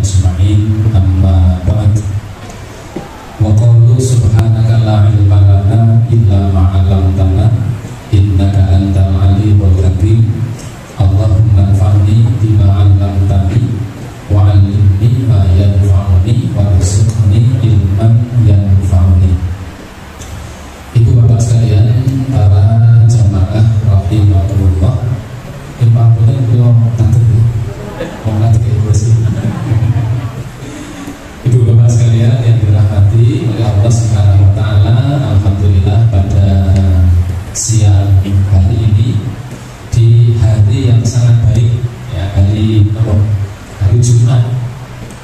أجمعين أما بعد وقالوا سبحانك لا علم لنا إلا ما علمتنا إنك أنت العليم الحكيم اللهم انفعني بما علمتني وعلمني ما ينفعني warzuqni ilman yanfa'uni. Ibu bapak sekalian, para jamaah rahimahullah, impamnya belum nanti mau nanti ibu sih. Ibu bapak sekalian yang dirahmati oleh Allah Subhanahu wa taala, alhamdulillah pada siang hari ini di hari yang sangat baik ya, hari Jumat.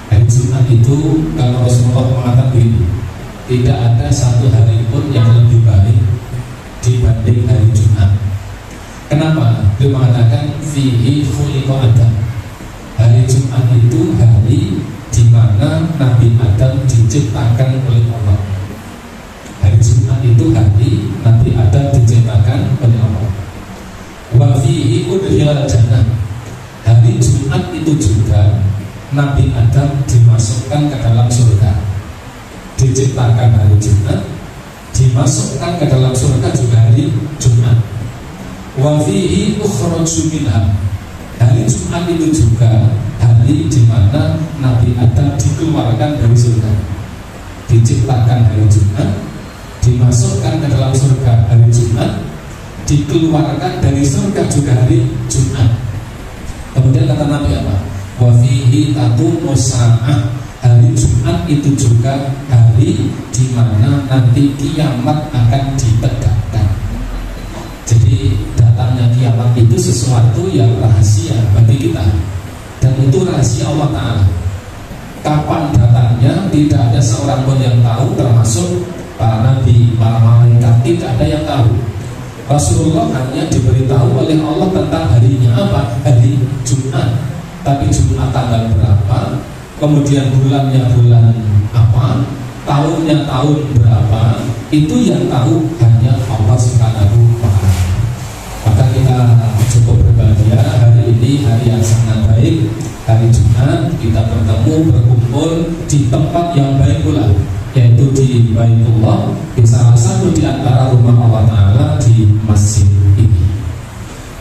Hari Jumat itu kalau Rasulullah mengatakan begini, tidak ada satu hari pun yang lebih baik dibanding hari Jumat. Kenapa? Dia mengatakan fihi khuliqa Adam. Hari Jumat itu hari di mana Nabi Adam diciptakan oleh Allah. Hari Jumat itu hari Nabi Adam diciptakan oleh Allah. Wa fihi udkhilal jannah. Hari Jumat itu juga Nabi Adam dimasukkan ke dalam surga. Diciptakan hari Jumat, dimasukkan ke dalam surga juga hari Jumat. Wa fihi ukhraju minha. Hari Jumat itu juga hari di mana Nabi Adam dikeluarkan dari surga. Diciptakan hari Jumat, dimasukkan ke dalam surga hari Jumat, dikeluarkan dari surga juga hari Jumat. Kemudian kata Nabi apa? Wa fihi taqumu sa'ah. Hari Jumat itu juga hari di mana nanti kiamat akan ditegakkan. Jadi datangnya kiamat itu sesuatu yang rahasia bagi kita, dan itu rahasia Allah Ta'ala. Kapan datangnya tidak ada seorang pun yang tahu, termasuk para nabi, para malaikat, tidak ada yang tahu. Rasulullah hanya diberitahu oleh Allah tentang harinya apa? Hari Jumat. Tapi Jumat tanggal berapa, kemudian bulannya bulan apa, tahunnya tahun berapa, itu yang tahu hanya Allah Subhanahu wa ta'ala. Maka kita cukup berbahagia hari ini, hari yang sangat baik, hari Jumat. Kita bertemu, berkumpul di tempat yang baik pula, yaitu di Baitullah, di salah satu di antara rumah Allah Ta'ala di masjid ini.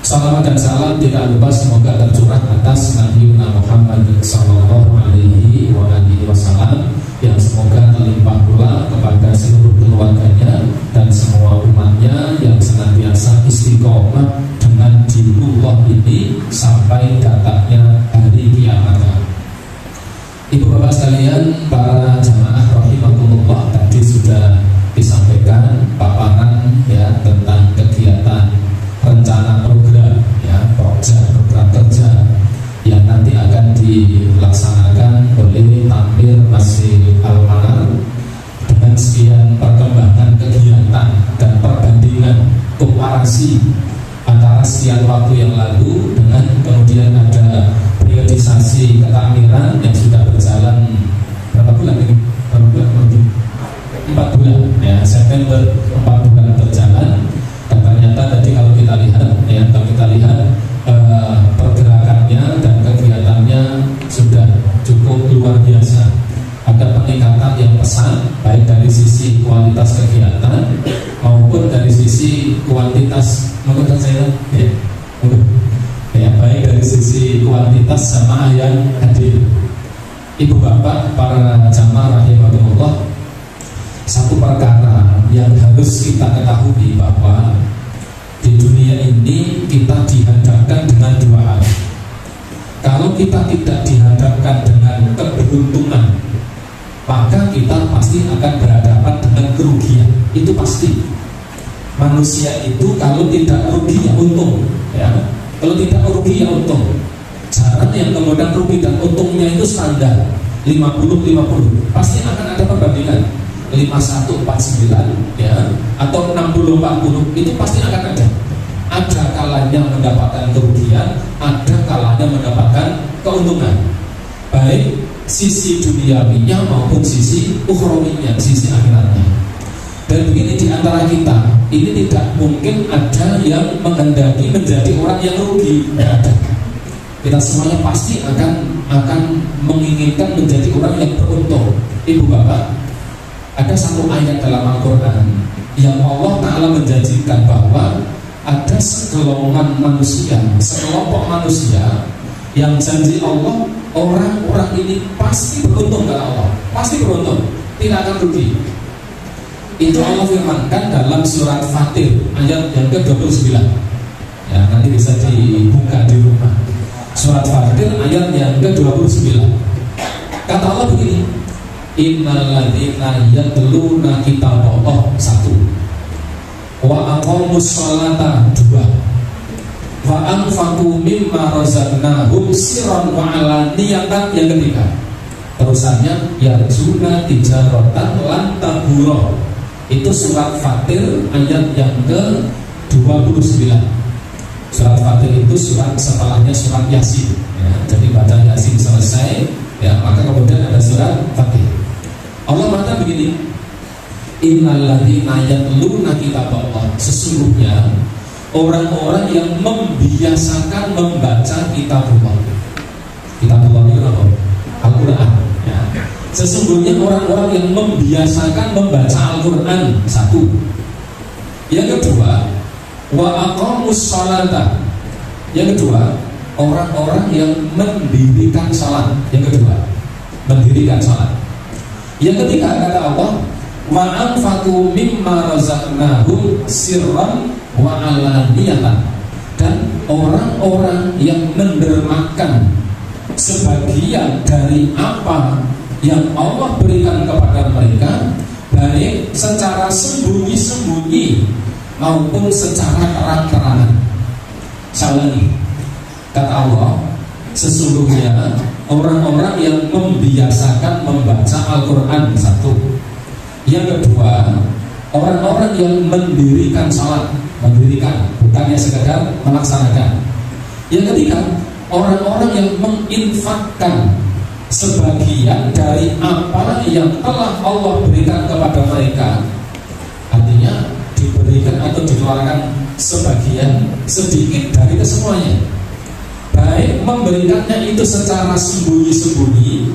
Salawat dan salam tidak lupa semoga tercurah atas Nabi Muhammad sallallahu alaihi wasallam, yang semoga terlimpah pula kepada seluruh keluarganya dan semua umatnya yang senantiasa istiqomah dengan dinullah ini sampai datangnya hari kiamat. Ibu bapak sekalian, para jamaah rahimakumullah, tadi sudah disampaikan paparan ya tentang kegiatan rencana program ya, program kerja yang nanti akan dilaksanakan oleh Takmir Masjid Al-Manar dengan sekian perkembangan kegiatan dan perbandingan komparasi antara sekian waktu yang lalu dengan kemudian ada periodisasi ketakmiran yang sudah berjalan berapa bulan ini? 4 bulan ya, September 4 bulan berjalan. Dan ternyata tadi kalau kita lihat pergerakannya dan kegiatannya sudah cukup luar biasa. Ada peningkatan yang pesat baik dari sisi kualitas kegiatan maupun dari sisi kuantitas. Menurut saya baik dari sisi kuantitas sama yang hadir. Ibu bapak, para jamaah rahimahullah, satu perkara yang harus kita ketahui bahwa di dunia ini kita dihadapkan dengan dua hal. Kalau kita tidak dihadapkan dengan keberuntungan, maka kita pasti akan berhadapan dengan kerugian. Itu pasti. Manusia itu kalau tidak rugi ya untung ya. Kalau tidak rugi ya untung. Jarang yang kemudian rugi dan untungnya itu standar 50-50. Pasti akan ada perbandingan 51-49 ya, atau 60-40, itu pasti akan ada. Ada kalanya mendapatkan kerugian, ada kalanya mendapatkan keuntungan, baik sisi duniawinya maupun sisi ukhrawinya, sisi akhiratnya. Dan begini, di antara kita ini tidak mungkin ada yang menghendaki menjadi orang yang rugi, tidak ada. Kita semuanya pasti akan menginginkan menginginkan menjadi orang yang beruntung. Ibu bapak, ada satu ayat dalam Al-Quran yang Allah Ta'ala menjanjikan bahwa ada sekelompokan manusia, sekelompok manusia yang janji Allah, orang-orang ini pasti beruntung karena Allah, pasti beruntung, tidak akan rugi. Itu Allah firmankan dalam surat Fatir ayat yang ke-29. Ya, nanti bisa dibuka di rumah. Surat Fatir ayat yang ke-29. Kata Allah begini, innalladzina yatluna kitaballah, 1, wa aqamus sholata, 2, wa anfaqu mimma razaqnahum sirran wa alaniyatan, yang ketiga. Terusannya yarjuna tijaratan lan tabura. Itu surat Fatir ayat yang ke-29. Surat Fatir itu surat setelahnya surat Yasin, ya. Jadi baca Yasin selesai, ya, maka kemudian ada surat Fatir. Allah mengatakan begini, innalladzina yatluna kitaballah, sesungguhnya orang-orang yang membiasakan membaca kitabullah. Kitabullah itu apa? Al-Quran, ya. Sesungguhnya orang-orang yang membiasakan membaca Al-Quran, 1. Yang kedua, wa aqamus sholata. Yang kedua, orang-orang yang mendirikan salat. Yang kedua, mendirikan salat. Yang ketiga, kata Allah, wa anfaqu mimma razaqnahum sirran wa alaniyatan. Dan orang-orang yang mendermakan sebagian dari apa yang Allah berikan kepada mereka, baik secara sembunyi-sembunyi maupun secara terang-terangan. Salangi, kata Allah, sesungguhnya orang-orang yang membiasakan membaca Al-Quran, 1. Yang kedua, orang-orang yang mendirikan salat, mendirikan, bukannya sekedar melaksanakan. Yang ketiga, orang-orang yang menginfakkan sebagian dari apa yang telah Allah berikan kepada mereka. Artinya diberikan atau dikeluarkan sebagian, sedikit dari kesemuanya, baik memberikannya itu secara sembunyi-sembunyi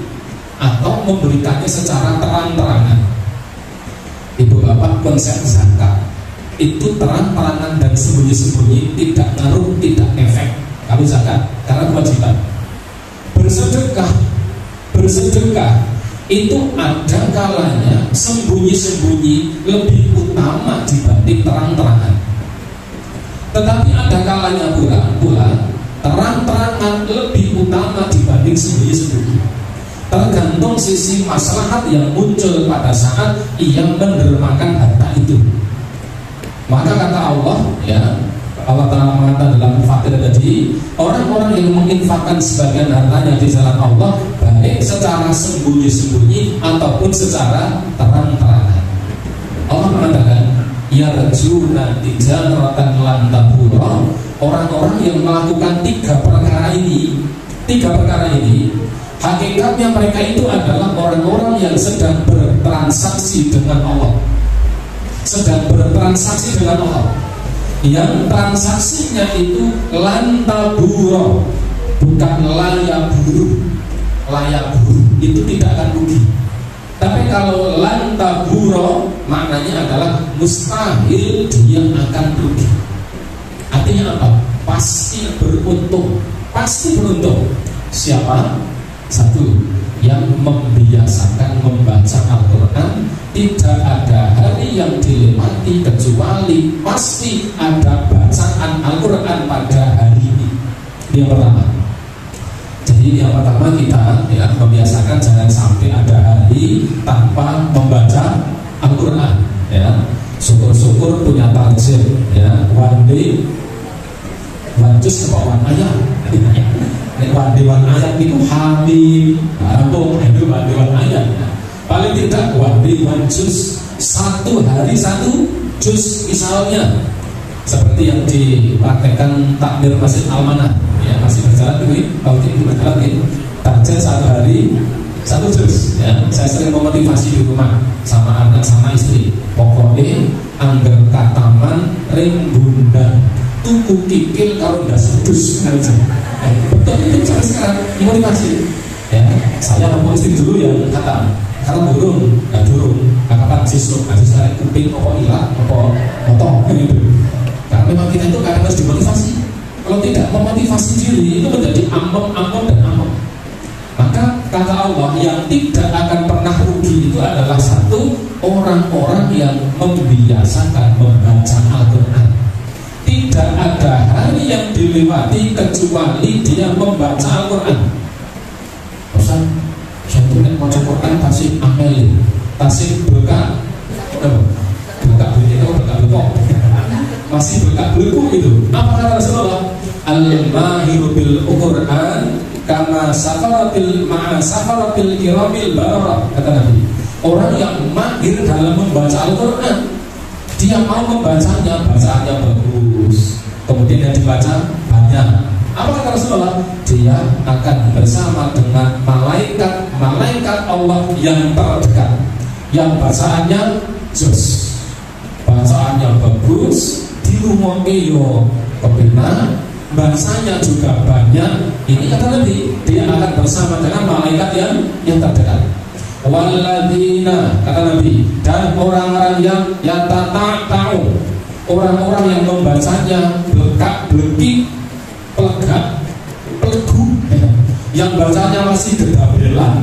atau memberikannya secara terang-terangan. Ibu bapak, konsep zakat itu terang-terangan dan sembunyi-sembunyi tidak ngaruh, tidak efek kalau zakat, karena kewajiban. Bersedekah itu ada kalanya sembunyi-sembunyi lebih utama dibanding terang-terangan. Tetapi ada kalanya pula terang-terangan lebih utama dibanding sembunyi-sembunyi. Tergantung sisi maslahat yang muncul pada saat ia mendermakan harta itu. Maka kata Allah, ya, Allah Ta'ala mengatakan dalam Fatir tadi, orang-orang yang menginfakkan sebagian hartanya di jalan Allah, baik secara sembunyi-sembunyi ataupun secara terang-terangan. Allah mengatakan, yarjuna tijaratan lan tabura, orang-orang yang melakukan tiga perkara ini, hakikatnya mereka itu adalah orang-orang yang sedang bertransaksi dengan Allah. Yang transaksinya itu lantaburo, bukan layaburu. Layaburu itu tidak akan rugi. Tapi kalau lantaburo maknanya adalah mustahil dia akan rugi. Artinya apa? Pasti beruntung. Siapa? 1, yang membiasakan membaca Al-Quran, tidak ada hari yang dilewati kecuali pasti ada bacaan Al-Quran pada hari ini. Yang pertama. Jadi yang pertama kita, ya, membiasakan jangan sampai ada hari tanpa membaca Al-Quran, ya. Syukur-syukur punya target, ya, one day one juz ke bawah ayat. Dewan ayat itu Habib, Arabung, itu dewan ayat. Paling tidak dewan juz, 1 hari 1 juz misalnya, seperti yang dipraktekkan takmir Masjid Al-Manah, ya, masih berjalan ini, kalau ini berjalan ini, target 1 hari 1 juz, ya. Saya sering memotivasi di rumah sama anak sama istri, pokoknya angger kataman ring bunda tuku kikil kalau udah sedus, betul itu sampai sekarang motivasi, ya. Saya mau istri dulu yang kata karena burung, kapan sisuk, saya kuping, apa ilang, apa potong, gitu. Karena memang kita itu kadang harus dimotivasi. Kalau tidak memotivasi diri itu menjadi ambon dan ambon. Maka kata Allah yang tidak akan pernah rugi itu adalah satu, orang-orang yang membiasakan membaca Al-Quran. Tidak ada hari yang dilewati kecuali dia membaca Al-Quran. Ustaz, saya tuh nek maca Quran tasik ameli, tasik berkah, berkah bunyi atau berkah lekok, masih berkah beleku itu. Apa kata Rasulullah? Al-mahiru bil Quran kama safaratil kiramil bararah, kata Nabi. Orang yang mahir dalam membaca Al-Quran, dia mau membacanya, bacaannya bagus, kemudian yang dibaca banyak. Apa kata Rasulullah? Dia akan bersama dengan malaikat Allah yang terdekat, yang bacaannya jos, bacaannya bagus, di rumah yo kebenar, bahasanya juga banyak. Ini kata Nabi, dia akan bersama dengan malaikat yang terdekat. Walladzina, kata Nabi, dan orang-orang yang tahu, orang-orang yang membacanya belek-beleki, pelegak, pelegu, yang bacanya masih gedabelan,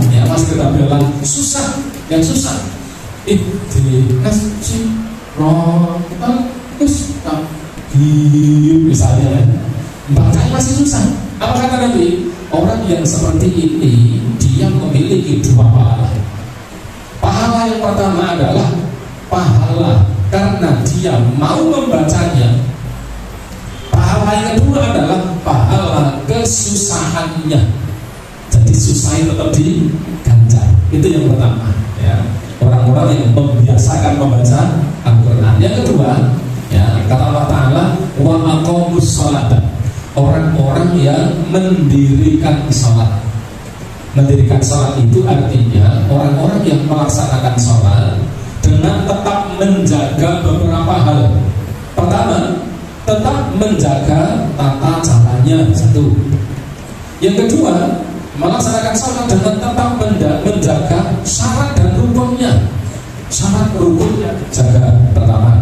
susah, yang susah. Di kasih rotan misalnya, bacanya masih susah. Apa kata Nabi? Orang yang seperti ini dia memiliki dua pahala. Pahala yang pertama adalah pahala karena dia mau membacanya. Pahala yang kedua adalah pahala kesusahannya. Jadi susahnya tetap diganjar. Itu yang pertama, ya. Orang-orang yang membiasakan membaca Al-Quran. Yang kedua, ya, kata Allah Ta'ala, wa aqamus sholata. Orang-orang yang mendirikan sholat. Mendirikan sholat itu artinya orang-orang yang melaksanakan sholat dengan tetap menjaga beberapa hal. Pertama, tetap menjaga tata caranya, satu. Yang kedua, melaksanakan sholat dengan tetap menjaga syarat dan rukunnya. Syarat rukunnya jaga, pertama.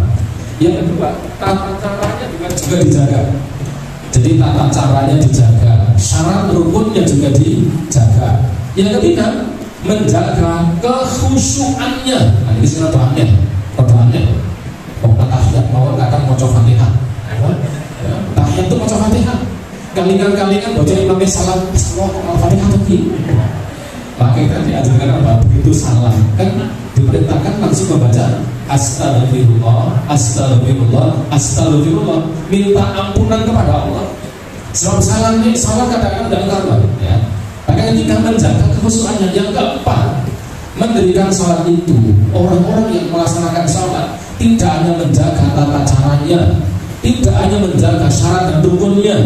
Yang kedua, tata caranya juga dijaga. Jadi tata caranya dijaga, syarat rukunnya juga dijaga. Yang ketiga, menjaga kekhusyuannya. Nah, ini sih pertanyaannya. Oh, tahiyat mau kadang mau coba Fatihah. Tahiyat itu mau coba Fatihah. Kalingan baca imamnya salam, Al-Fatihah lagi. Maka kita diajarkan apa? Begitu salam kan diperintahkan langsung membaca Astagfirullah, minta ampunan kepada Allah. Sebab salam ini salah kadang-kadang dalam kabar, ya. Maka ketika menjaga kekhusyuannya. Yang keempat, mendirikan sholat itu orang-orang yang melaksanakan sholat tidak hanya menjaga tata caranya, tidak hanya menjaga syarat dan rukunnya,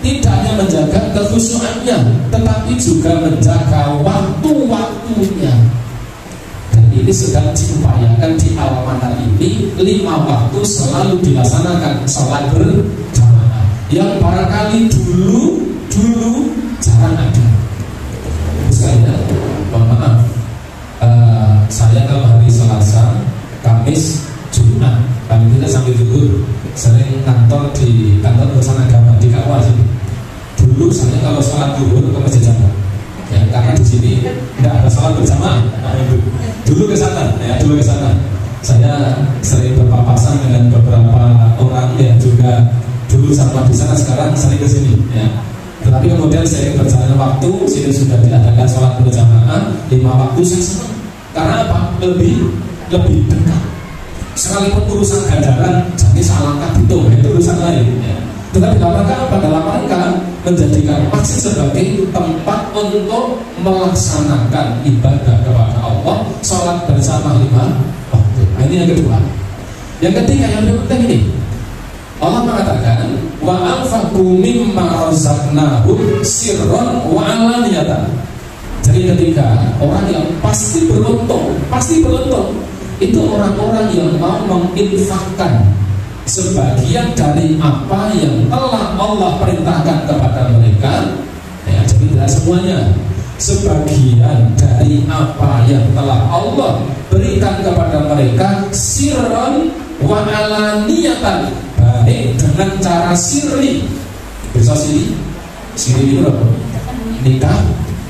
tidak hanya menjaga kekhusyuannya, tetapi juga menjaga waktu-waktunya. Ini sedang diupayakan di Al-Manhal ini 5 waktu selalu dilaksanakan sholat berjamaah yang barangkali dulu jarang ada. Sekalian, mohon maaf, saya kalau hari Selasa, Kamis, Jumat, kami tidak sambil zuhur sering kantor di kantor urusan agama di KUA sini. Dulu saya kalau sholat zuhur ke masjid jamaah. Ya, karena di sini tidak ada sholat berjamaah. Dulu ke sana. Saya sering berpapasan dengan beberapa orang yang juga dulu sama di sana, sekarang sering ke sini. Ya. Tetapi kemudian sering berjalan waktu, sini sudah diadakan sholat berjamaah 5 waktu. Saya senang. Karena apa? Lebih dekat. Sekalipun urusan ganjaran, jadi salahkah itu urusan lain. Ya. Tetapi dalam rangka apa? Dalam rangka menjadikan masjid sebagai tempat untuk melaksanakan ibadah kepada Allah, sholat bersama 5 waktu. Nah, ini yang kedua. Yang ketiga, yang lebih penting ini, Allah mengatakan wa anfaqu mimma razaqnahum sirran wa alaniyatan. Jadi ketika orang yang pasti beruntung itu orang-orang yang mau menginfakkan sebagian dari apa yang telah Allah perintahkan kepada mereka, ya, jadi tidak semuanya. sebagian dari apa yang telah Allah berikan kepada mereka sirran wa alaniyatan, baik dengan cara sirri. Bisa sirri itu apa? Nikah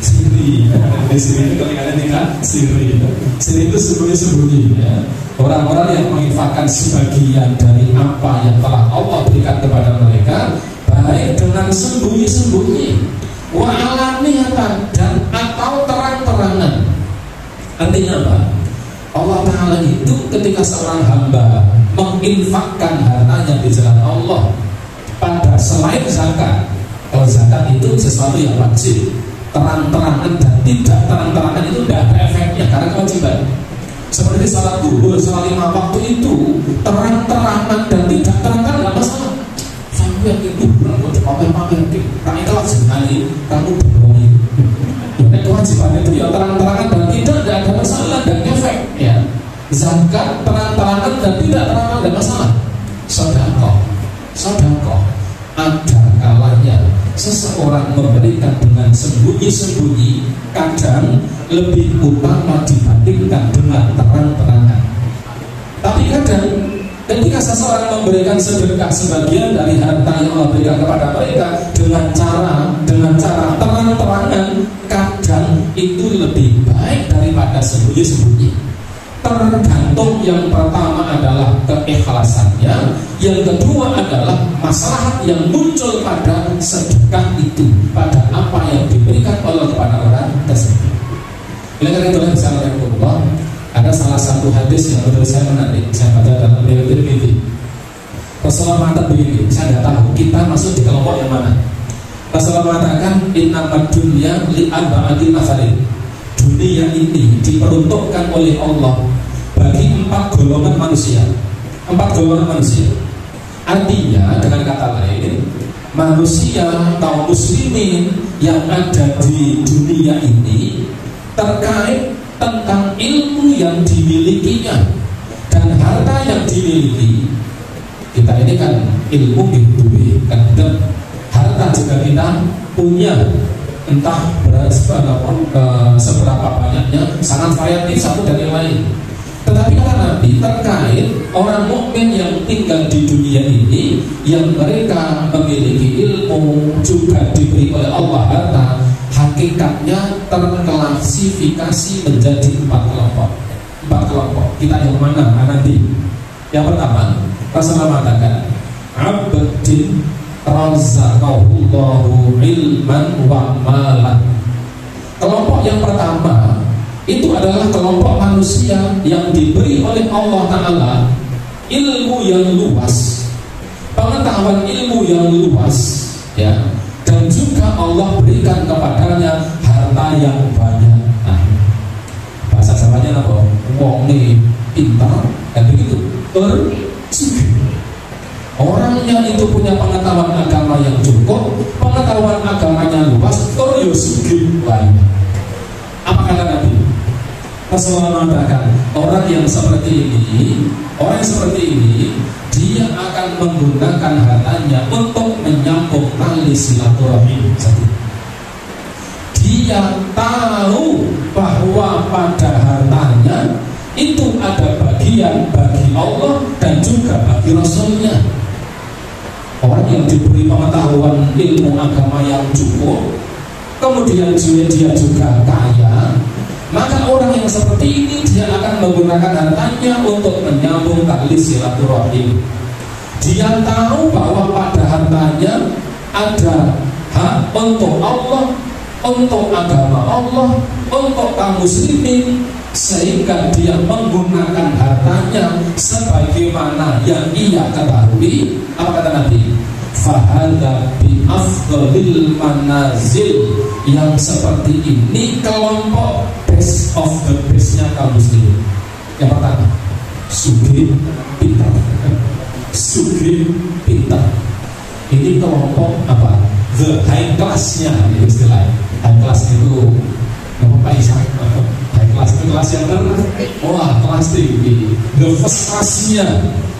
sirri. Sirri itu kalian nikah sirri. Sirri itu sembunyi-sembunyi ya. Orang-orang yang menginfakkan sebagian dari apa yang telah Allah berikan kepada mereka, baik dengan sembunyi-sembunyi, wa alaniyatan, dan atau terang-terangan. Artinya apa? Allah Ta'ala itu ketika seorang hamba menginfakkan hartanya di jalan Allah pada selain zakat, kalau zakat itu sesuatu yang wajib, terang-terangan dan tidak terang-terangan itu tidak ada efeknya karena kewajiban. Seperti salat zuhur, salat 5 waktu itu terang-terangan dan tidak terang-terangan tidak masalah. Sampai itu berapa pamer-pamer kami kelas sekali kamu berbohong. Nah, kewajiban itu ya terang-terangan dan tidak ada masalah dan efek ya. Zakat terang-terangan dan tidak terang-terangan ada masalah. Sedekah ada kalanya seseorang memberikan dengan sembunyi-sembunyi, kadang lebih utama dibandingkan dengan terang-terangan. Tapi kadang ketika seseorang memberikan sedekah sebagian dari harta yang Allah berikan kepada mereka dengan cara terang-terangan, kadang itu lebih baik daripada sembunyi-sembunyi. Tergantung, yang pertama adalah keikhlasannya, yang kedua adalah maslahat yang muncul pada sedekah itu, pada apa yang diberikan Allah kepada orang tersebut. Oleh karena itulah bismillahirrahmanirrahim, ada salah satu hadis yang menurut saya menarik, saya baca dalam riwayat Tirmidzi. Rasulullah mengatakan begini, saya tidak tahu kita masuk di kelompok yang mana. Rasulullah mengatakan innamad dunya li arba'ati nafarin. Dunia ini diperuntukkan oleh Allah bagi 4 golongan manusia. 4 golongan manusia. Artinya dengan kata lain, manusia kaum muslimin yang ada di dunia ini terkait tentang ilmu yang dimilikinya dan harta yang dimiliki. Kita ini kan ilmu gitu kan, dan harta juga kita punya, entah seberapa banyaknya, sangat variatif satu dari yang lain. Tetapi kata Nabi terkait orang mukmin yang tinggal di dunia ini, yang mereka memiliki ilmu, juga diberi oleh Allah harta, hakikatnya terklasifikasi menjadi 4 kelompok. 4 kelompok. Kita yang mana nanti? Yang pertama, Rasulullah mengatakan, abdin razaqahullahu ilman wa malan. Kelompok yang pertama itu adalah kelompok manusia yang diberi oleh Allah Ta'ala ilmu yang luas, pengetahuan ilmu yang luas ya, dan juga Allah berikan kepadanya harta yang banyak. Nah, bahasa Jawanya apa? Wong nih pintar kan begitu, bersugih. Orangnya itu punya pengetahuan agama yang cukup, pengetahuan agamanya luas, sugih banyak. Apa kata Nabi? Rasulullah mengatakan, orang yang seperti ini, dia akan menggunakan hartanya untuk menyambung tali silaturahim. Dia tahu bahwa pada hartanya itu ada bagian bagi Allah dan juga bagi Rasulnya. Orang yang diberi pengetahuan ilmu agama yang cukup, kemudian dia juga kaya, maka orang yang seperti ini dia akan menggunakan hartanya untuk menyambung tali silaturahim. Dia tahu bahwa pada hartanya ada hak untuk Allah, untuk agama Allah, untuk kaum muslimin, sehingga dia menggunakan hartanya sebagaimana yang ia ketahui. Apa kata Nabi? Fahadha bi afdhalil manazil. Yang seperti ini kelompok best of the best-nya kaum muslimin. Yang pertama, sugih pintar. Sugih pintar. Ini kelompok apa? The high class-nya, istilahnya. High class itu apa Islam? High class itu kelas yang wah, kelas tinggi. The first class-nya,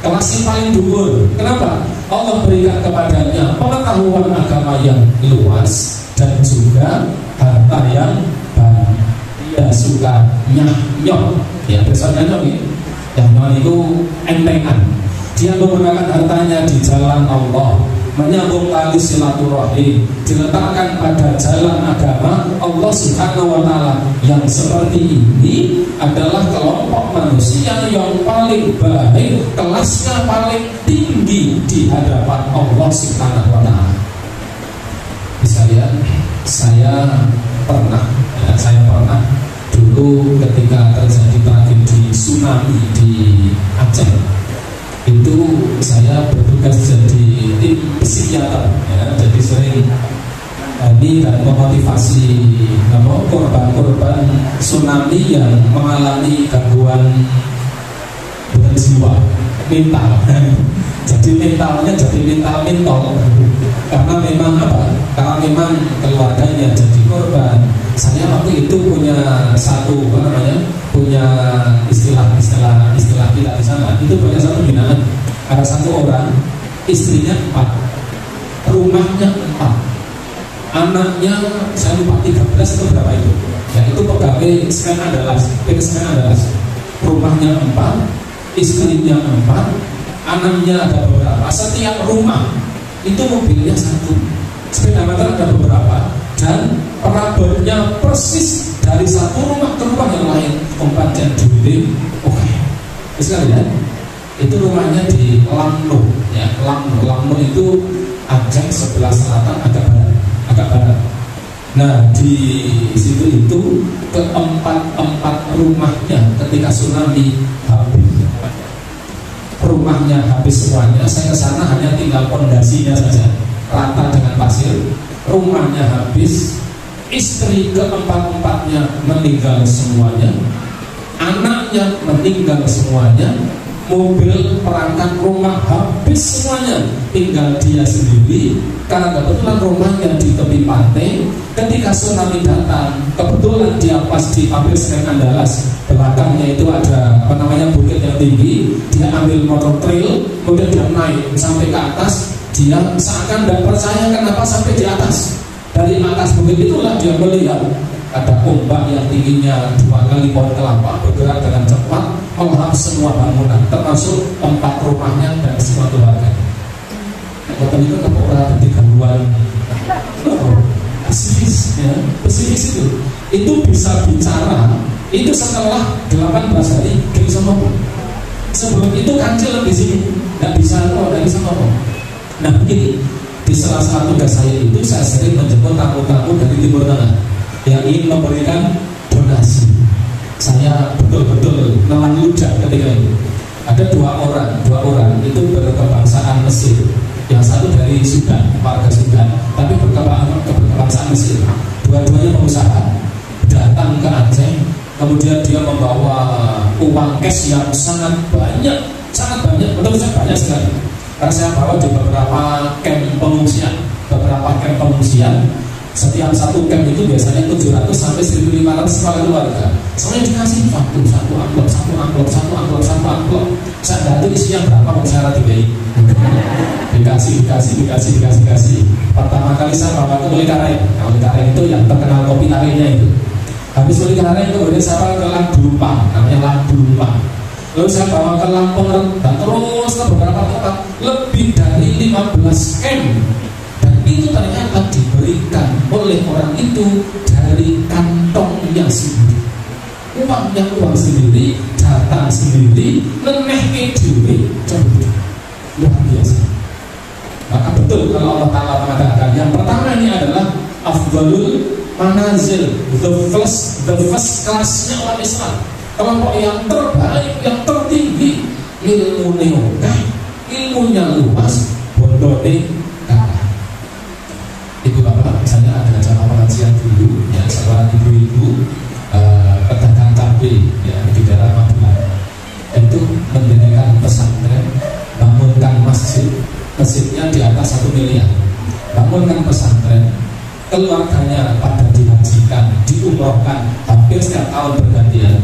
kelas yang paling dhuwur. Kenapa? Allah berikan kepadanya pengetahuan agama yang luas dan juga harta harta yang banyak. Dia suka nyok, ya besoknya nyok ya. Yang itu entengan. Dia menggunakan hartanya di jalan Allah, menyambung tali silaturahim, diletakkan pada jalan agama Allah Subhanahu wa Ta'ala. Yang seperti ini adalah kelompok manusia yang paling baik, kelasnya paling tinggi di hadapan Allah Subhanahu wa Ta'ala. Bisa lihat, saya pernah dulu ketika terjadi tragedi tsunami di Aceh, itu saya bertugas jadi tim psikiater, ya, jadi sering ini dan memotivasi korban-korban tsunami yang mengalami gangguan bukan jiwa, mental. Jadi mentalnya jadi mental karena memang karena memang keluarganya jadi korban. Saya waktu itu punya punya istilah kita di sana itu punya satu binaan. Ada satu orang, istrinya 4, rumahnya 4, anaknya saya lupa 13 atau berapa itu. Ya itu pegawai scan Andalas, rumahnya 4, istrinya 4, anaknya ada beberapa. Setiap rumah itu mobilnya 1, sepeda motor ada beberapa, dan perabotnya persis dari satu rumah ke rumah yang lain. Kompeten duit, oke. Bisa lihat, itu rumahnya di Lamno, ya. Lamno itu Aceh sebelah selatan agak barat. Nah di situ itu keempat rumahnya ketika tsunami habis. Rumahnya habis semuanya. Saya kesana hanya tinggal pondasinya saja, rata dengan pasir. Rumahnya habis, istri keempat-empatnya meninggal semuanya, anaknya meninggal semuanya, mobil perangkat rumah habis semuanya, tinggal dia sendiri. Karena kebetulan rumahnya di tepi pantai. Ketika tsunami datang, kebetulan dia pas di pabrik semen Andalas, belakangnya itu ada bukit yang tinggi. Dia ambil motor trail, kemudian dia naik sampai ke atas. Dia seakan tidak percaya kenapa sampai di atas. Dari atas bukit itulah dia melihat ada ombak yang tingginya 2 kali pohon kelapa bergerak dengan cepat melahap semua bangunan, termasuk 4 rumahnya dan semua keluarga. Kota itu keporan di gangguan pesimis itu bisa bicara itu setelah 18 hari dia bisa ngomong. Sebelum itu kancil di sini nggak bisa ngomong. Nah begini, di salah tugas saya itu saya sering menjemput tamu-tamu dari Timur Tengah yang ingin memberikan donasi. Saya betul-betul nelan ludah ketika itu. Ada dua orang itu berkebangsaan Mesir. Yang satu dari Sudan, warga Sudan, tapi berkebangsaan Mesir. Dua-duanya pengusaha. Datang ke Aceh, kemudian dia membawa uang cash yang sangat banyak, menurut saya banyak sekali. Karena saya bawa di beberapa camp pengungsian, setiap satu camp itu biasanya 700 sampai 1.500 kepala keluarga. Semuanya dikasih satu amplop. Saya ganti isinya berapa mau saya dibayar. Dikasih. Pertama kali saya bawa ke Kulikareng. Kulikareng itu yang terkenal kopi tarenya itu. Habis Kulikareng kemudian saya bawa ke Lamburumpang, namanya Lamburumpang. Lalu saya bawa ke Lampung dan terus ke beberapa tempat, lebih dari 15 camp. Dan itu ternyata diberikan oleh orang itu dari kantongnya sendiri. Uang sendiri, datang sendiri, neneh diri, luar biasa. Maka betul kalau Allah Ta'ala mengatakan yang pertama ini adalah afdalul manazil, the first class-nya orang Islam. Kelompok yang terbaik, yang tertinggi, ilmunya luas, bondone kalah. Ibu bapak, misalnya ada acara pengajian dulu, ya, seorang ibu-ibu pedagang cabai, ya, di daerah Magelang, itu mendirikan pesantren, bangunkan masjidnya di atas 1 miliar, bangunkan pesantren, keluarganya pada dihajikan, diumrohkan, hampir setiap tahun bergantian.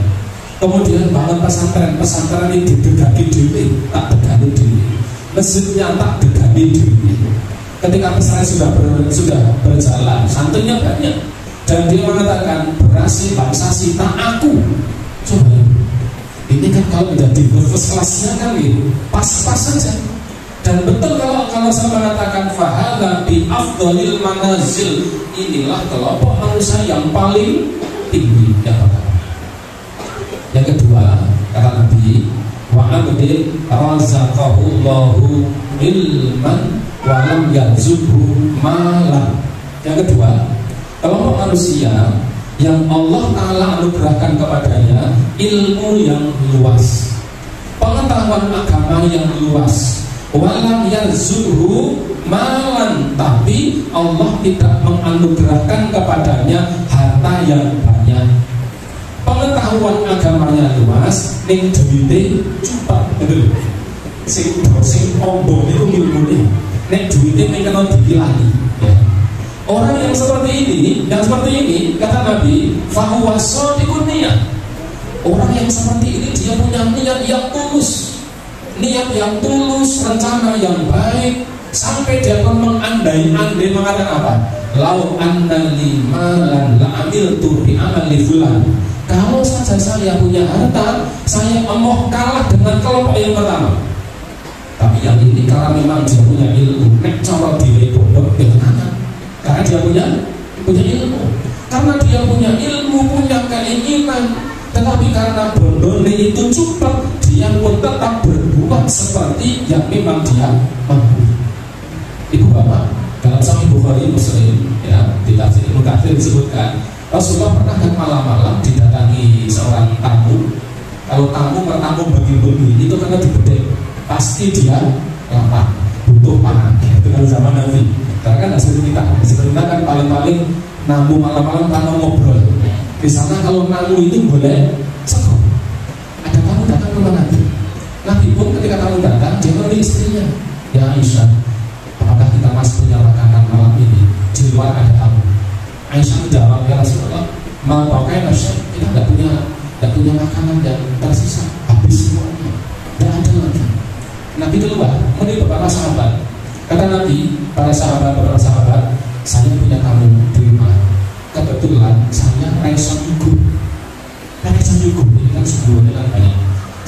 Kemudian bangun pesantren ini didegani diri, tak degani diri. Masjidnya tak degani diri. Ketika pesantren sudah berjalan, santrinya banyak. Dan dia mengatakan berasi bangsa sita aku. Coba ini kan kalau menjadi first class-nya kan gitu, pas-pas saja. Dan betul kalau saya mengatakan fahadha bi afdhalil manazil, inilah kelompok manusia yang paling tinggi. Yang kedua, kata Nabi, wa abdin razaqahullahu ilman wa lam yarzuqhu malan. Yang kedua, kelompok manusia yang Allah Ta'ala anugerahkan kepadanya ilmu yang luas, pengetahuan agama yang luas, walam yarzuqhu malan, tapi Allah tidak menganugerahkan kepadanya harta yang banyak. Pengetahuan agamanya luas, ning duwite cupak, betul. Sing ombong itu ilmune, nek duwite ning kena dikilani. Orang yang seperti ini, kata Nabi, fahuwa shadiqun niyah. Orang yang seperti ini dia punya niat yang tulus, rencana yang baik, sampai dia pun mengandai-andai mengatakan apa? Lau anna li malan la amiltu bi amali fulan. Kalau saja saya punya harta, saya mau kalah dengan kelompok yang pertama. Tapi yang ini karena memang dia punya ilmu, nek cara dhewe pondok dengan karena dia punya ilmu, karena dia punya ilmu, punya keinginan, tetapi karena bondone itu cukup, dia pun tetap berbuat seperti yang memang dia mampu. Ibu bapak, dalam Sahih Bukhari Muslim, ya, di tafsir Ibnu Katsir disebutkan, Rasulullah pernah kan malam-malam didatangi seorang tamu. Kalau tamu bertamu bagi-bagi itu karena dibedek, pasti dia lapar, butuh makan. Itu kan zaman Nabi. Karena kan hasil kita kan paling-paling namu malam-malam tanpa ngobrol. Di sana kalau namu itu boleh sekor. Ada tamu datang ke rumah Nabi. Nabi pun ketika tamu datang, dia menemui istrinya. Ya Aisyah, apakah kita masih punya makanan malam ini? Di luar ada tamu. Aisyah menjawab, ya Rasulullah, mau pakai Aisyah, kita tidak punya makanan yang tersisa, habis semuanya, tidak ada lagi. Nabi keluar, menemui beberapa sahabat. Kata Nabi, beberapa sahabat, saya punya tamu di rumah. Kebetulan saya raisan nyuguh. Ini kan sebuahnya kan banyak.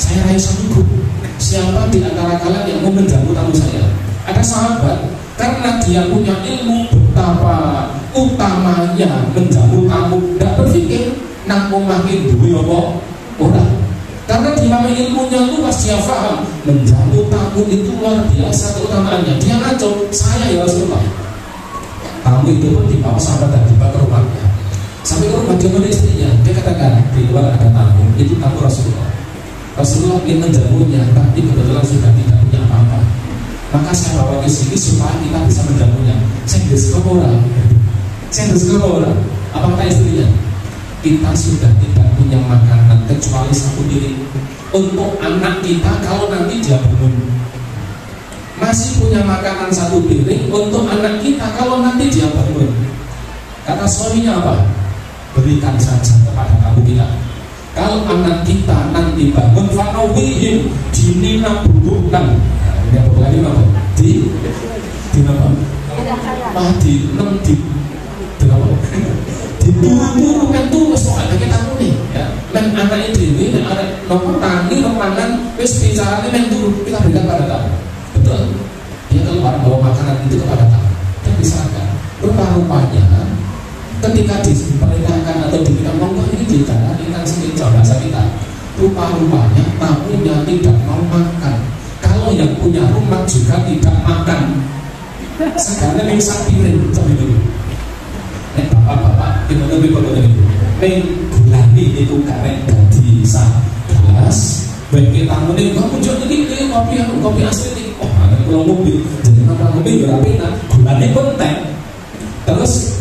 Saya raisan nyuguh. Siapa di antara kalian yang mau menjamu tamu saya? Ada sahabat, karena dia punya ilmu betapa utamanya menjamu tamu, tidak berpikir nak mau makin duit apa orang. Karena dia ilmunya luas, dia paham menjamu tamu itu luar biasa keutamaannya. Dia ngaco, saya ya Rasulullah. Tamu itu pun dibawa sahabat dan dibawa ke rumahnya. Sampai ke rumah dia menemui istrinya. Dia katakan di luar ada tamu, itu tamu Rasulullah. Rasulullah ingin menjamunya, tapi kebetulan sudah tidak punya apa-apa. Maka saya bawa ke sini supaya kita bisa menjamunya. Saya orang. Apa kata istrinya? Kita sudah tidak punya makanan kecuali satu piring untuk anak kita kalau nanti dia bangun. Masih punya makanan satu piring untuk anak kita kalau nanti dia bangun. Kata suaminya apa? Berikan saja kepada kamu kita. Kalau anak kita nanti bangun, fanawihim dinina budukan. Ini apa lagi apa? Di apa? Di berapa? Diburu-buru kan tuh soal ada kita nih, ya. Men anak ini, anak nomor tani, tangan, wes bicaranya men dulu kita berikan pada tamu. Betul. Dia keluar bawa makanan itu kepada tamu. Dan misalkan rupa-rupanya ketika diperintahkan atau dibilang monggo ini dijalani kan sedikit bahasa kita. Rupa-rupanya tamunya tidak mau makan. Kalau yang punya rumah juga tidak makan. Sekarang yang sak piring sampai dulu. Bapak-bapak, kita lebih ini. Gulani itu karek dari gelas. Baik kita mending kamu jual ini kopi asli ini. Oh, ada pulau mobil. Jadi nama mobil berapa enak. Gulani konten. Terus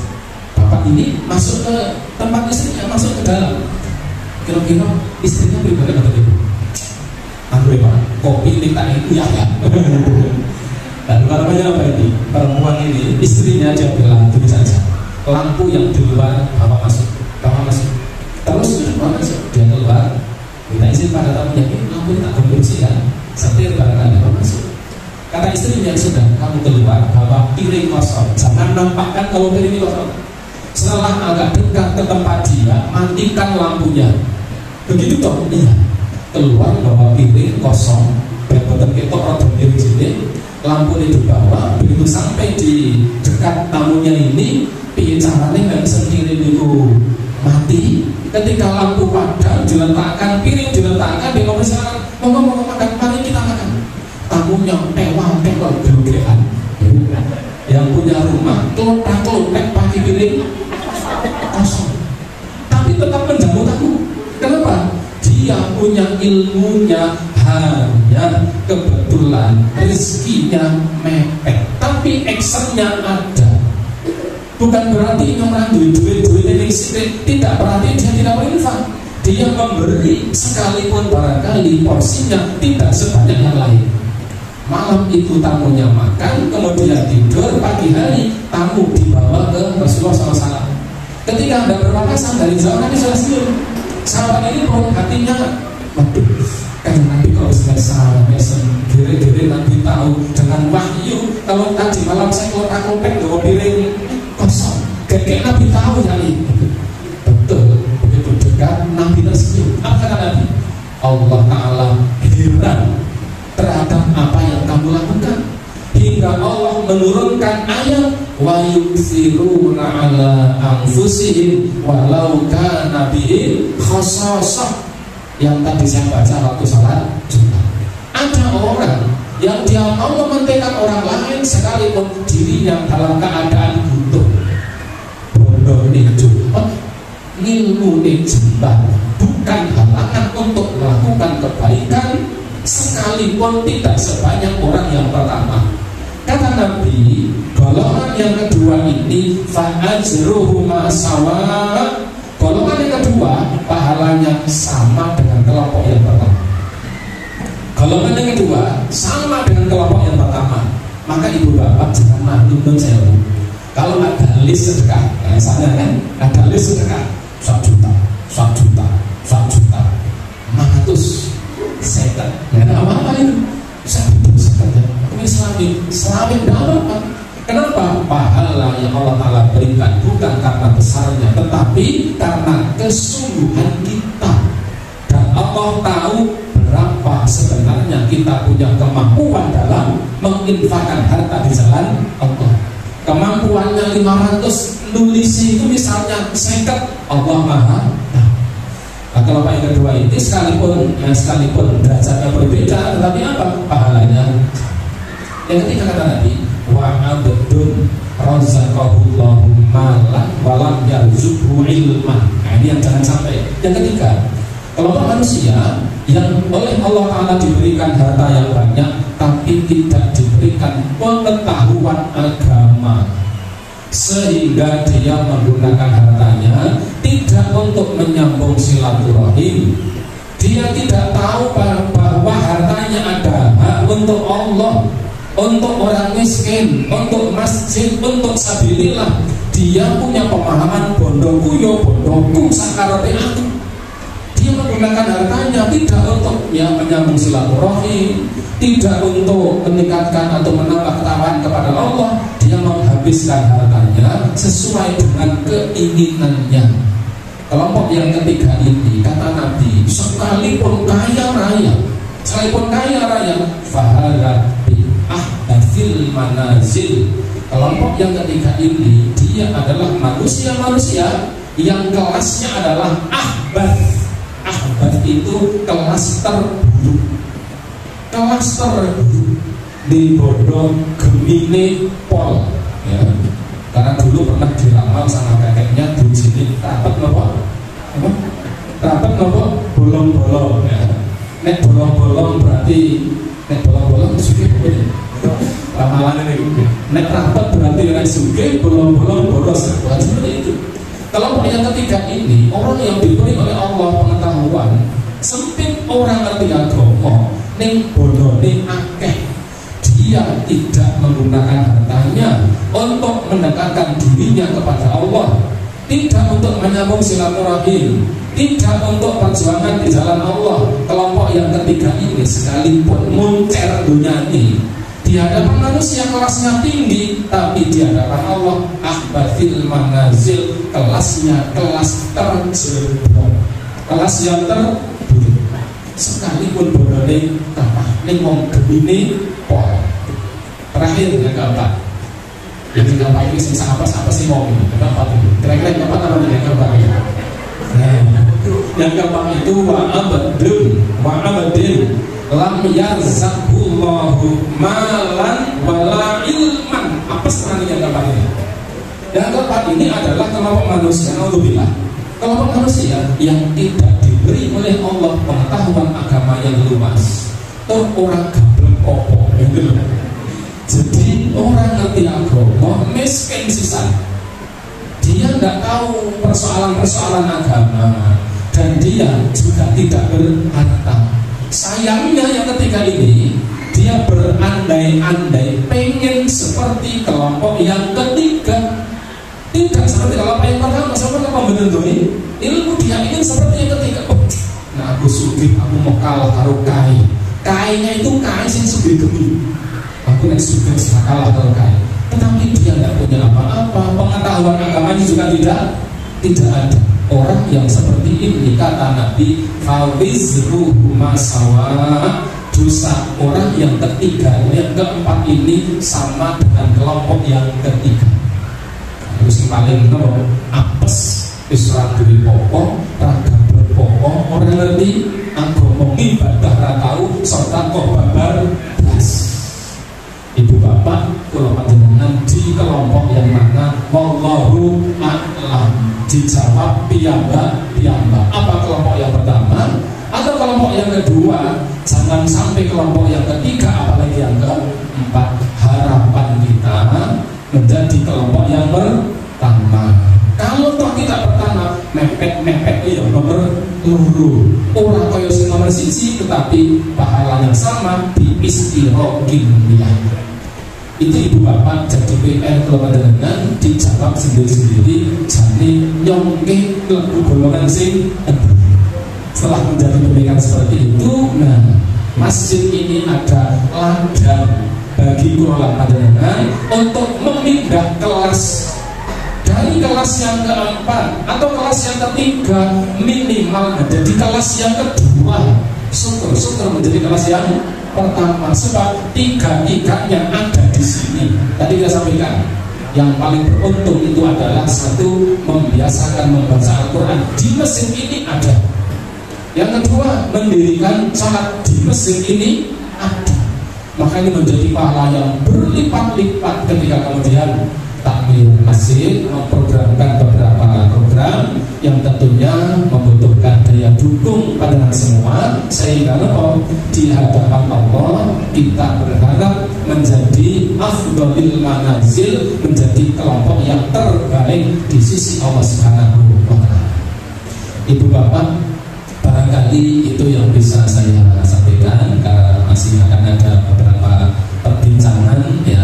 bapak ini masuk ke tempat istrinya, masuk ke dalam. Kira-kira istrinya bagaimana kata ibu? Aduh Pak, kopi minta itu ya. Dan namanya apa ini? Perempuan ini istrinya aja bilang itu saja. Lampu yang di luar bawa masuk. Terus dia keluar, minta izin pada tamunya, lampu ini tak bersih ya, setir barang bawa masuk. Kata istrinya, sudah kamu keluar bawa piring kosong, jangan nampakkan kalau piring kosong. Setelah agak dekat ke tempat dia, matikan lampunya. Begitu toh, iya. Keluar bawa piring kosong, betul ketok atau piring sini, lampu di bawah. Begitu sampai di dekat tamunya ini, caranya nggak sendiri itu mati. Ketika lampu padam, diletakkan piring, diletakkan, dia ngomong silakan, ngomong makan, mari kita makan. Tamunya tewal gerogean. Yang punya rumah klotak pakai piring kosong, tapi tetap menjamu tamu. Kenapa? Dia punya ilmunya, hanya kebetulan rezekinya mepet, tapi actionnya ada. Bukan berarti orang duit ini tidak, berarti dia tidak berinfak. Dia memberi sekalipun barangkali porsinya tidak sebanyak yang lain. Malam itu tamunya makan, kemudian tidur, pagi hari tamu dibawa ke Rasulullah SAW. Ketika ada berpapasan dari jauh, Nabi SAW, sahabat ini pun hatinya, waduh, kan nanti kalau selesai gere-gere nanti tahu dengan wahyu. Kalau tadi malam saya kotak-kotak bawa piring kosong, kayak Nabi tahu kali. Betul, begitu dekat Nabi tersenyum. Apa kata Nabi? Allah Ta'ala heran terhadap apa yang kamu lakukan, hingga Allah menurunkan ayat wa yusiruna ala anfusihim walau kana bihim khassasah yang tadi saya baca waktu salat Jumat. Ada orang yang dia mau mementingkan orang lain sekalipun dirinya dalam keadaan butuh. Bodoh ini Jumat, ilmu ini jembat, bukan halangan untuk melakukan kebaikan sekalipun tidak sebanyak orang yang pertama. Kata Nabi, golongan yang kedua ini fa'ajruhuma sawa. Golongan yang kedua pahalanya sama dengan kelompok yang pertama. Golongan yang kedua sama dengan kelompok yang pertama. Maka ibu bapak jangan malu saya. Kalau ada list sedekah, misalnya kan ada list sedekah 1 juta, 1 juta, 1 juta, 500 sekat, nggak ada apa-apa itu. Saya itu sekatnya, Islami dapat. Kenapa? Pahala yang Allah Ta'ala berikan bukan karena besarnya, tetapi karena kesungguhan kita. Dan Allah tahu berapa sebenarnya kita punya kemampuan dalam menginfakkan harta di jalan Allah. Kemampuannya 500, nulis itu misalnya seket, Allah Maha. Nah, kalau yang kedua ini sekalipun derajatnya berbeda, tetapi apa pahalanya? Yang ketiga kata Nabi, wa abdun razaqahullahu malan walam yarzuqhu ilman. Nah, ini yang jangan sampai. Yang ketiga, kelompok manusia yang oleh Allah Ta'ala diberikan harta yang banyak, tapi tidak diberikan pengetahuan agama, sehingga dia menggunakan hartanya tidak untuk menyambung silaturahim. Dia tidak tahu bahwa hartanya ada hak untuk Allah, untuk orang miskin, untuk masjid, untuk sabilillah. Dia punya pemahaman bondoku yo bondoku sakarote aku. Dia menggunakan hartanya tidak untuk menyambung silaturahim, tidak untuk meningkatkan atau menambah ketakwaan kepada Allah. Dia menghabiskan hartanya sesuai dengan keinginannya. Kelompok yang ketiga ini kata Nabi, sekalipun kaya raya, fahala bi ahdathil manazil. Kelompok yang ketiga ini dia adalah manusia-manusia yang kelasnya adalah ahbad. Ahbad itu kelas terburuk. Kelas terburuk di bodoh Gemini Pol, ya. Karena dulu pernah diramal sama kakeknya di sini rapat nopo, bolong-bolong, ya. Nek bolong-bolong berarti suge boleh. Ramalan ini, nek rapat berarti nek suge, bolong-bolong boros. Seperti itu. Kelompok yang ketiga ini orang yang diberi oleh Allah pengetahuan, sempit orang ngerti agama, ning bodone akeh. Dia tidak menggunakan hartanya untuk mendekatkan dirinya kepada Allah, tidak untuk menyambung silaturahim, tidak untuk perjuangan di jalan Allah. Kelompok yang ketiga ini sekalipun muncer dunia ini, Di hadapan manusia kelasnya tinggi, tapi di hadapan Allah ahbatil manazil, kelasnya kelas terjeblok, kelas yang terburuk. Sekalipun bodone kapah ning wong gemine pol. Terakhir yang keempat. Yang keempat ini apa sih wong ini? Keempat itu. Kira-kira yang keempat apa yang keempat ini? Yang keempat itu wa'abadin lam yarzaqullahu malan wala ilman. Apa sebenarnya yang keempat ini? Yang keempat ini adalah kelompok manusia, alhamdulillah, kelompok manusia yang tidak diberi oleh Allah pengetahuan agama yang luas. Tuh orang gablek opo gitu. Jadi orang ngerti agama miskin sisan. Dia nggak tahu persoalan-persoalan agama dan dia juga tidak berharta. Sayangnya yang ketiga ini dia berandai-andai pengen seperti kelompok yang ketiga. Tidak seperti kelompok yang pertama. Seperti apa menentuin ilmu, dia ingin seperti yang ketiga. Nah aku sugih, aku mau kalah karo kai. Kainya itu kai sing sugih gemi. Aku nek sugih kalah karo kai. Tetapi dia tidak punya apa-apa, pengetahuan agamanya juga tidak ada. Orang yang seperti ini kata Nabi, fawizruhu masawa, dosa orang yang ketiga, yang keempat ini sama dengan kelompok yang ketiga. Terus yang paling nomor apes, isra duwe pokok, raga berpokok, orang ngerti agama ibadah ra tau, sedekah babar blas. Ibu bapak, kalau panjenengan di kelompok yang mana wallahu a'lam, dijawab piyambak. Apa kelompok yang pertama atau kelompok yang kedua? Jangan sampai kelompok yang ketiga, apalagi yang keempat. Harapan kita menjadi kelompok yang pertama. Kalau toh kita pertama mepet ya nomor loro, orang kaya sing nomor siji, tetapi pahalanya sama di istirogin ya. Itu ibu bapak jadi PR kalau dengan dijawab sendiri-sendiri, jadi nyongke lagu golongan sing. Setelah menjadi pemikiran seperti itu, nah masjid ini ada ladang bagi kurolan panjenengan untuk memindah kelas dari kelas yang keempat atau kelas yang ketiga, minimal menjadi kelas yang kedua, syukur menjadi kelas yang pertama. Sebab tiga-tiganya ada di sini. Tadi kita sampaikan, yang paling beruntung itu adalah satu, membiasakan membaca Al-Quran di masjid ini ada. Yang kedua, mendirikan sholat di masjid ini ada. Maka ini menjadi pahala yang berlipat-lipat ketika kemudian takmir masjid memprogramkan beberapa program yang tentunya membutuhkan daya dukung pada semua, sehingga di hadapan Allah kita berharap menjadi afdhalil manazil, menjadi kelompok yang terbaik di sisi Allah Subhanahu wa Ta'ala. Ibu bapak, barangkali itu yang bisa saya sampaikan, karena masih akan ada beberapa perbincangan ya.